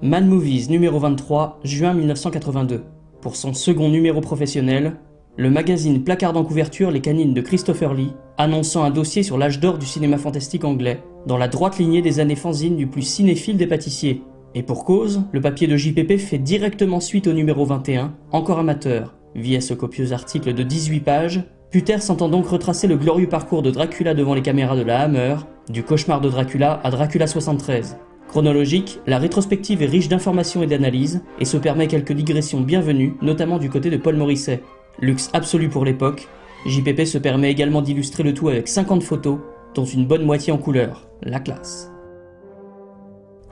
Mad Movies numéro 23, juin 1982. Pour son second numéro professionnel, le magazine placarde en couverture les canines de Christopher Lee, annonçant un dossier sur l'âge d'or du cinéma fantastique anglais, dans la droite lignée des années fanzines du plus cinéphile des pâtissiers. Et pour cause, le papier de JPP fait directement suite au numéro 21, encore amateur. Via ce copieux article de 18 pages, Puter s'entend donc retracer le glorieux parcours de Dracula devant les caméras de la Hammer, du cauchemar de Dracula à Dracula 73. Chronologique, la rétrospective est riche d'informations et d'analyses, et se permet quelques digressions bienvenues, notamment du côté de Paul Morisset. Luxe absolu pour l'époque, JPP se permet également d'illustrer le tout avec 50 photos, dont une bonne moitié en couleur. La classe.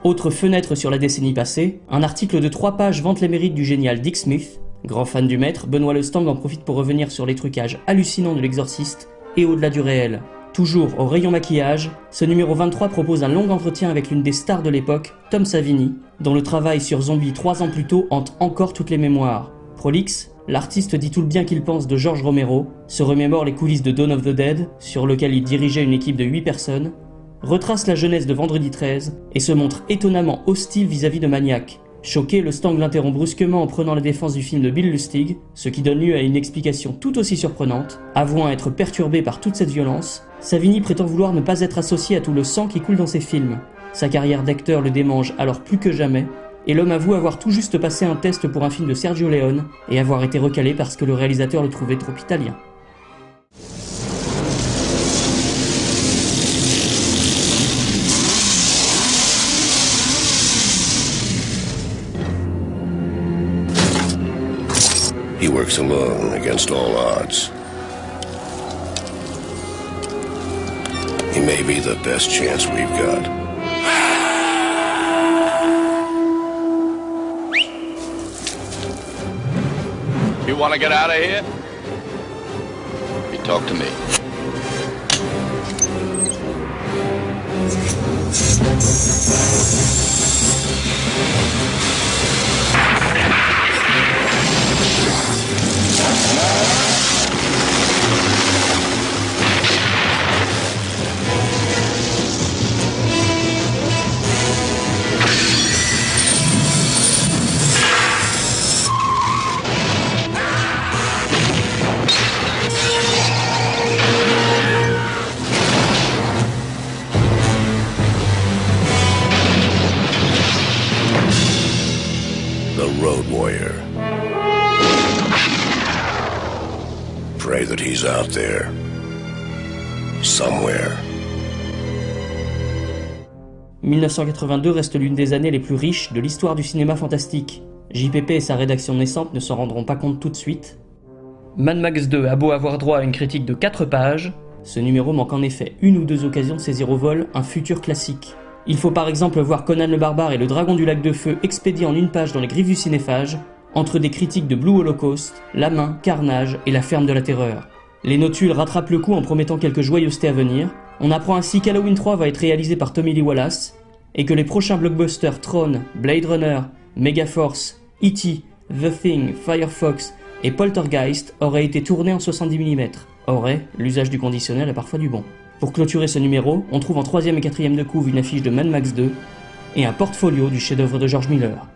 Autre fenêtre sur la décennie passée, un article de 3 pages vante les mérites du génial Dick Smith. Grand fan du maître, Benoît Lestang en profite pour revenir sur les trucages hallucinants de l'exorciste et au-delà du réel. Toujours au rayon maquillage, ce numéro 23 propose un long entretien avec l'une des stars de l'époque, Tom Savini, dont le travail sur Zombie 3 ans plus tôt hante encore toutes les mémoires. Prolixe, l'artiste dit tout le bien qu'il pense de George Romero, se remémore les coulisses de Dawn of the Dead, sur lequel il dirigeait une équipe de 8 personnes, retrace la jeunesse de Vendredi 13 et se montre étonnamment hostile vis-à-vis de Maniac. Choqué, le Stang l'interrompt brusquement en prenant la défense du film de Bill Lustig, ce qui donne lieu à une explication tout aussi surprenante. Avouant être perturbé par toute cette violence, Savini prétend vouloir ne pas être associé à tout le sang qui coule dans ses films. Sa carrière d'acteur le démange alors plus que jamais, et l'homme avoue avoir tout juste passé un test pour un film de Sergio Leone et avoir été recalé parce que le réalisateur le trouvait trop italien. He works alone against all odds. He may be the best chance we've got. You want to get out of here? You talk to me. The Road Warrior. Pray that he's out there. Somewhere. 1982 reste l'une des années les plus riches de l'histoire du cinéma fantastique. JPP et sa rédaction naissante ne s'en rendront pas compte tout de suite. Mad Max 2 a beau avoir droit à une critique de 4 pages, ce numéro manque en effet une ou deux occasions de saisir au vol un futur classique. Il faut par exemple voir Conan le Barbare et le Dragon du Lac de Feu expédiés en une page dans les griffes du cinéphage, entre des critiques de Blue Holocaust, La Main, Carnage et La Ferme de la Terreur. Les notules rattrapent le coup en promettant quelques joyeusetés à venir. On apprend ainsi qu'Halloween 3 va être réalisé par Tommy Lee Wallace, et que les prochains blockbusters Tron, Blade Runner, Megaforce, E.T., The Thing, Firefox et Poltergeist auraient été tournés en 70 mm. Aurait, l'usage du conditionnel est parfois du bon. Pour clôturer ce numéro, on trouve en 3e et 4e de couve une affiche de Mad Max 2 et un portfolio du chef-d'œuvre de George Miller.